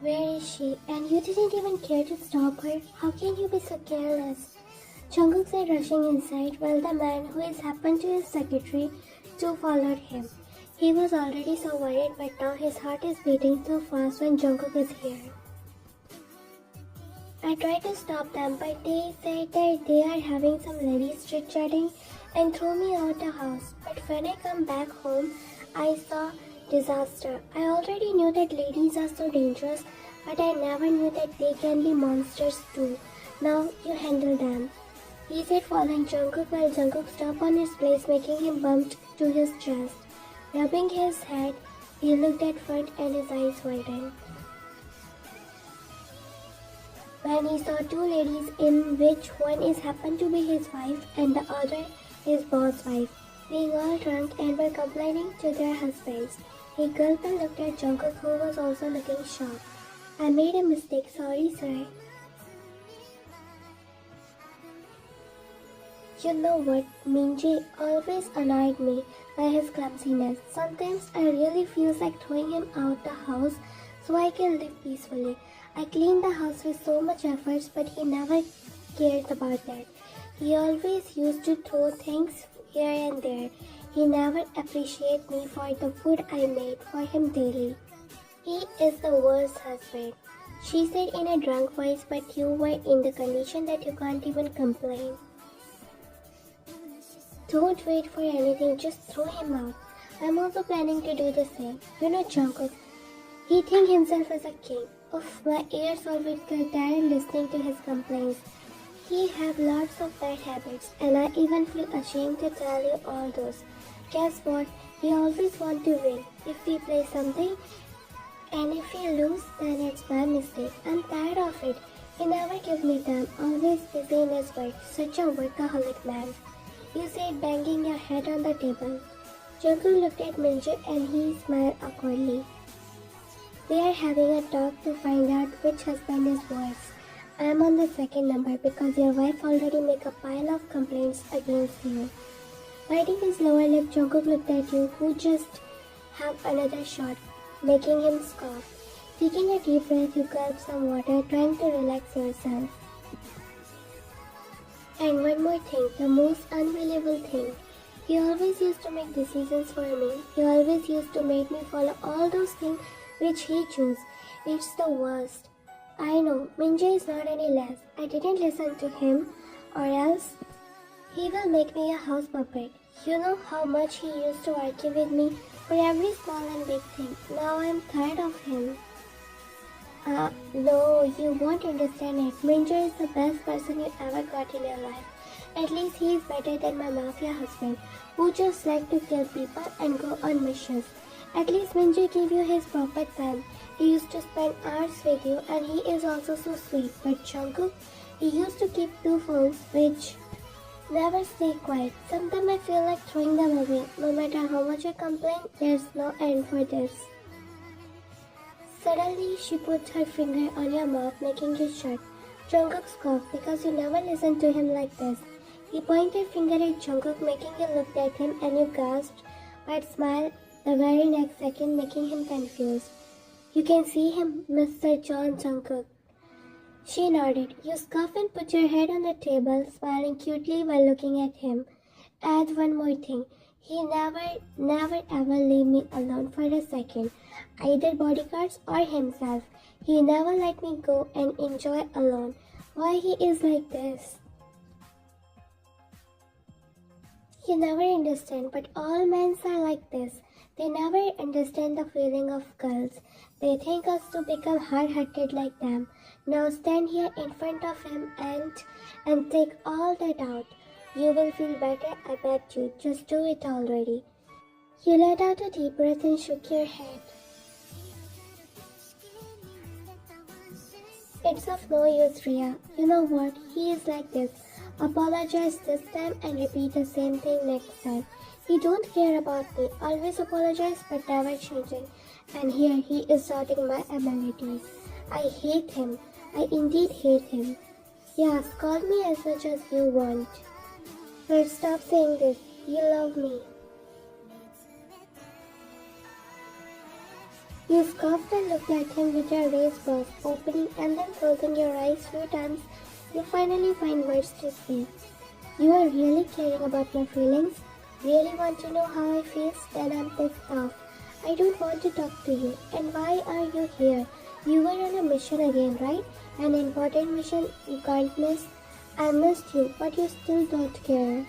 Where is she? And you didn't even care to stop her? How can you be so careless? Jungkook said, rushing inside, while the man who is happened to his secretary too followed him. He was already so worried, but now his heart is beating so fast when Jungkook is here. I tried to stop them, but they said that they are having some ladies chit-chatting and threw me out the house. But when I come back home, I saw disaster. I already knew that ladies are so dangerous, but I never knew that they can be monsters too. Now you handle them. He said, following Jungkook while Jungkook stopped on his place, making him bumped to his chest. Rubbing his head, he looked at front and his eyes widened. When he saw two ladies in which one is happened to be his wife and the other his boss wife, being all drunk and were complaining to their husbands. He gulped and looked at Jungkook, who was also looking shocked. I made a mistake, sorry sir. You know what, Minjae always annoyed me by his clumsiness. Sometimes I really feel like throwing him out the house so I can live peacefully. I cleaned the house with so much effort, but he never cared about that. He always used to throw things here and there. He never appreciated me for the food I made for him daily. He is the worst husband, she said in a drunk voice, but you were in the condition that you can't even complain. Don't wait for anything, just throw him out. I'm also planning to do the same. You know Jungkook, he thinks himself as a king. Oof, my ears always get tired listening to his complaints. He have lots of bad habits and I even feel ashamed to tell you all those. Guess what? He always want to win. If we play something and if we lose, then it's my mistake. I'm tired of it. He never gives me time, always busy in his work. Such a workaholic man. You said banging your head on the table. Jungkook looked at Minjae and he smiled awkwardly. They are having a talk to find out which husband is worse. I am on the second number because your wife already make a pile of complaints against you. Biting his lower lip, Jungkook looked at you, who just have another shot, making him scoff. Taking a deep breath, you gulped some water, trying to relax yourself. And one more thing, the most unbelievable thing. He always used to make decisions for me. He always used to make me follow all those things which he chose. It's the worst. I know, Minjae is not any less. I didn't listen to him, or else he will make me a house puppet. You know how much he used to argue with me for every small and big thing. Now I'm tired of him. No, you won't understand it. Minjae is the best person you ever got in your life. At least he is better than my mafia husband, who just like to kill people and go on missions. At least Minjae gave you his proper time. He used to spend hours with you and he is also so sweet. But Jungkook, he used to keep two phones which never stay quiet. Sometimes I feel like throwing them away. No matter how much I complain, there's no end for this. Suddenly, she put her finger on your mouth, making it shut. Jungkook scoffed because you never listened to him like this. He pointed finger at Jungkook, making you look at him and you gasped, but smiled the very next second, making him confused. You can see him, Mr. John Jungkook. She nodded. You scoffed and put your head on the table, smiling cutely while looking at him. Add one more thing. He never ever leave me alone for a second, either bodyguards or himself. He never let me go and enjoy alone. Why he is like this? You never understand, but all men are like this. They never understand the feeling of girls. They think us to become hard-hearted like them. Now stand here in front of him and take all that out. You will feel better, I bet you. Just do it already. You let out a deep breath and shook your head. It's of no use, Ria. You know what? He is like this. Apologize this time and repeat the same thing next time. He don't care about me. Always apologize but never changing. And here he is doubting my abilities. I hate him. I indeed hate him. Yeah, scold me as much as you want. But stop saying this. You love me. You scoffed and looked at him with your raised brows, opening and then closing your eyes few times. You finally find words to speak. You are really caring about my feelings? Really want to know how I feel? Then I'm pissed off. I don't want to talk to you. And why are you here? You were on a mission again, right? An important mission you can't miss. I missed you, but you still don't care.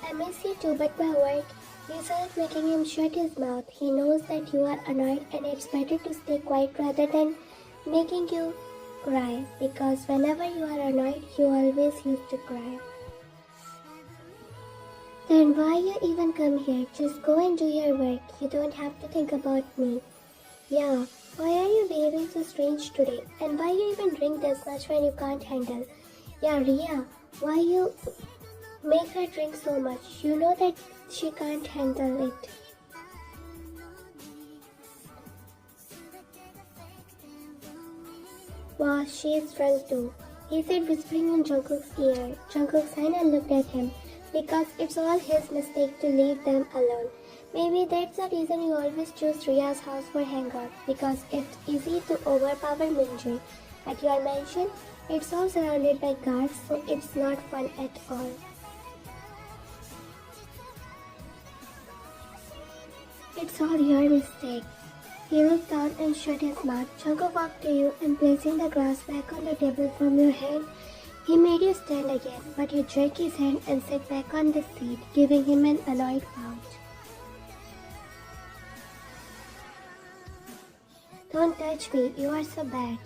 I miss you too, but my work. You started making him shut his mouth. He knows that you are annoyed and it's better to stay quiet rather than making you cry. Because whenever you are annoyed, you always used to cry. Then why you even come here? Just go and do your work. You don't have to think about me. Yeah, why are you behaving so strange today? And why you even drink this much when you can't handle? Yeah, Ria, why you make her drink so much? You know that she can't handle it. Wow, she is drunk too. He said, whispering in Jungkook's ear. Jungkook sighed and looked at him. Because it's all his mistake to leave them alone. Maybe that's the reason you always choose Ria's house for hangout. Because it's easy to overpower Minji. At your mansion, it's all surrounded by guards, so it's not fun at all. It's all your mistake. He looked down and shut his mouth. Jungkook walked to you and placing the glass back on the table from your hand, he made you stand again, but you jerked his hand and sat back on the seat, giving him an annoyed pout. Don't touch me, you are so bad.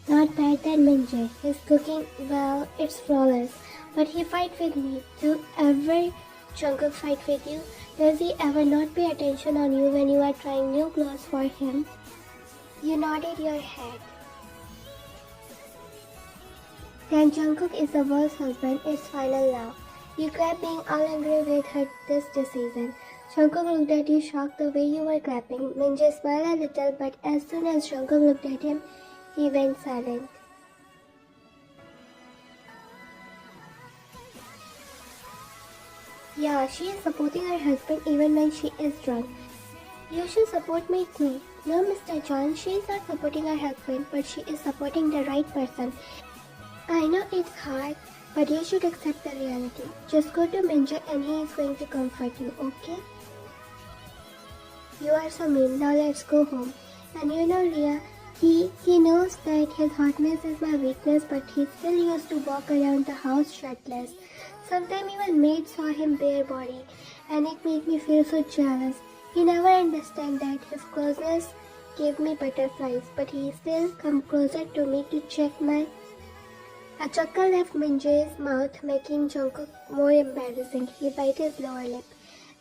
Not bad than Minjae. His cooking, well, it's flawless. But he fight with me. Do ever Jungkook fight with you? Does he ever not pay attention on you when you are trying new clothes for him? You nodded your head. Then Jungkook is the world's husband, it's final now. You kept being all angry with her this decision. Jungkook looked at you shocked the way you were clapping. Minjae smiled a little, but as soon as Jungkook looked at him, he went silent. Yeah, she is supporting her husband even when she is drunk. You should support me too. No, Mr. John, she is not supporting her husband, but she is supporting the right person. I know it's hard, but you should accept the reality. Just go to Minja and he is going to comfort you, okay? You are so mean. Now let's go home. And you know, Ria, he knows that his hotness is my weakness, but he still used to walk around the house shirtless. Sometimes even maids saw him bare body, and it made me feel so jealous. He never understood that his closeness gave me butterflies, but he still come closer to me to check my... A chuckle left Minjae's mouth, making Jungkook more embarrassing. He bit his lower lip.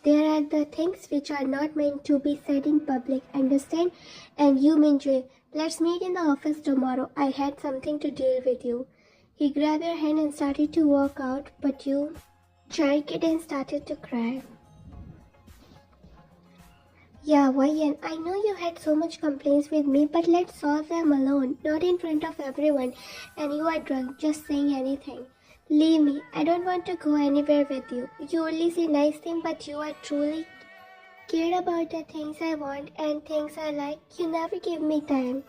There are the things which are not meant to be said in public, understand? And you, Minjae, let's meet in the office tomorrow. I had something to deal with you. He grabbed your hand and started to walk out, but you jerked it and started to cry. Yeah, Ryan, I know you had so much complaints with me, but let's solve them alone, not in front of everyone. And you are drunk, just saying anything. Leave me. I don't want to go anywhere with you. You only say nice things, but you are truly care about the things I want and things I like. You never give me time.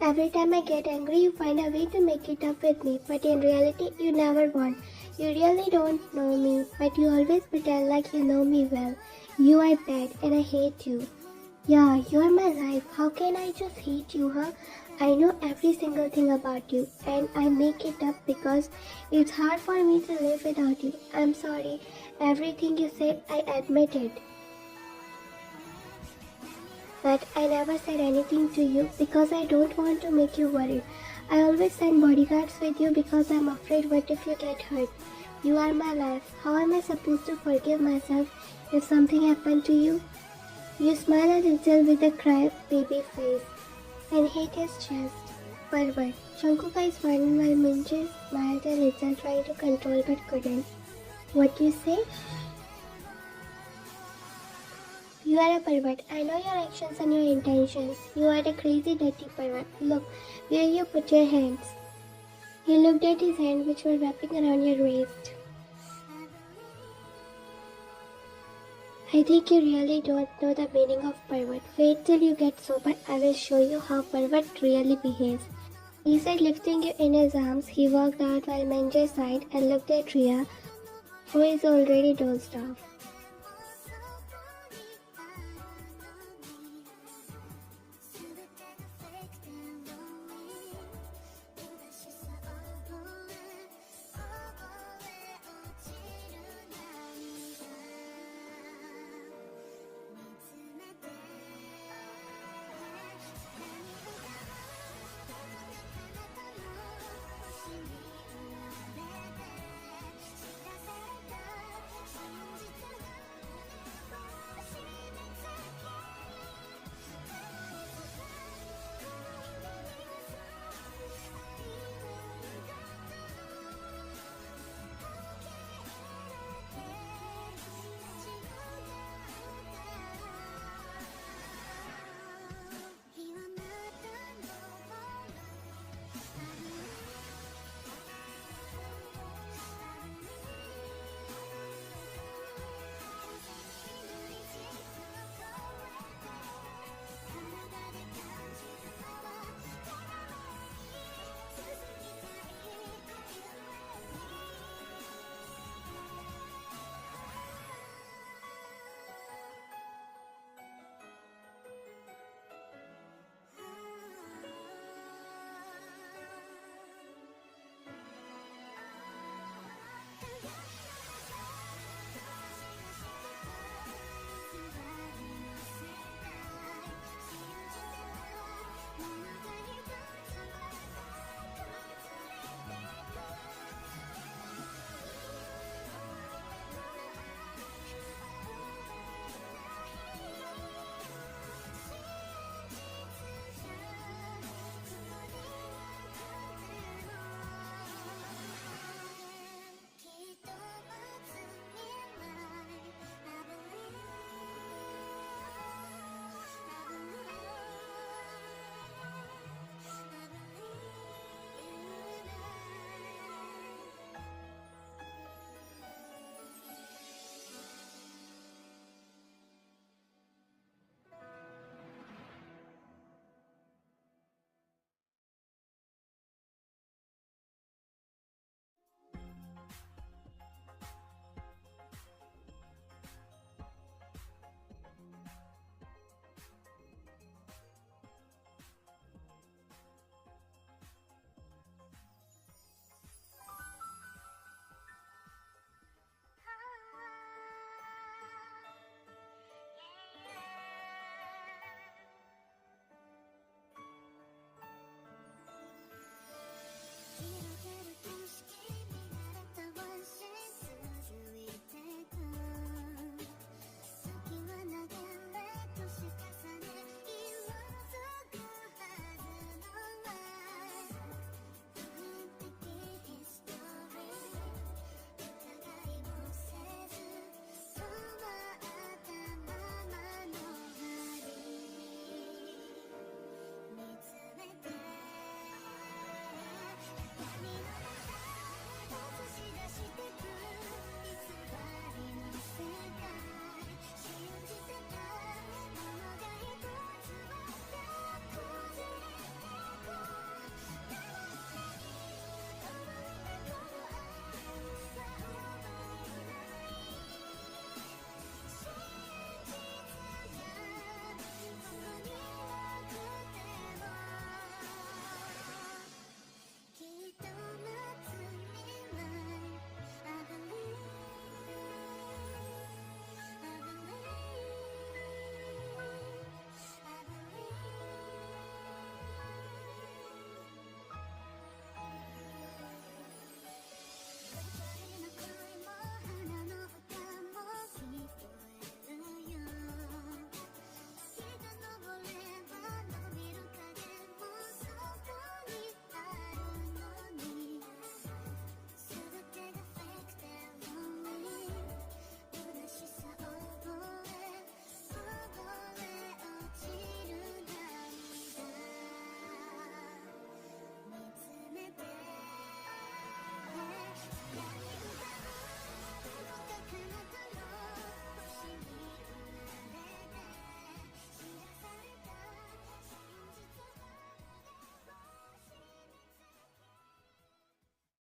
Every time I get angry, you find a way to make it up with me, but in reality, you never want. You really don't know me, but you always pretend like you know me well. You are bad and I hate you. Yeah, you're my life. How can I just hate you, huh? I know every single thing about you and I make it up because it's hard for me to live without you. I'm sorry. Everything you said, I admit it. But I never said anything to you because I don't want to make you worried. I always send bodyguards with you because I'm afraid what if you get hurt. You are my life. How am I supposed to forgive myself if something happened to you? You smile a little with a cry baby face and hit his chest. Pervert. Jungkook eyes widened while Minjae smiled a little, trying to control but couldn't. What do you say? You are a pervert. I know your actions and your intentions. You are a crazy, dirty pervert. Look, where you put your hands. He looked at his hand which were wrapping around your waist. I think you really don't know the meaning of pervert. Wait till you get sober, I will show you how pervert really behaves. He said, lifting you in his arms, he walked out while Menjay sighed and looked at Ria, who is already dozed off.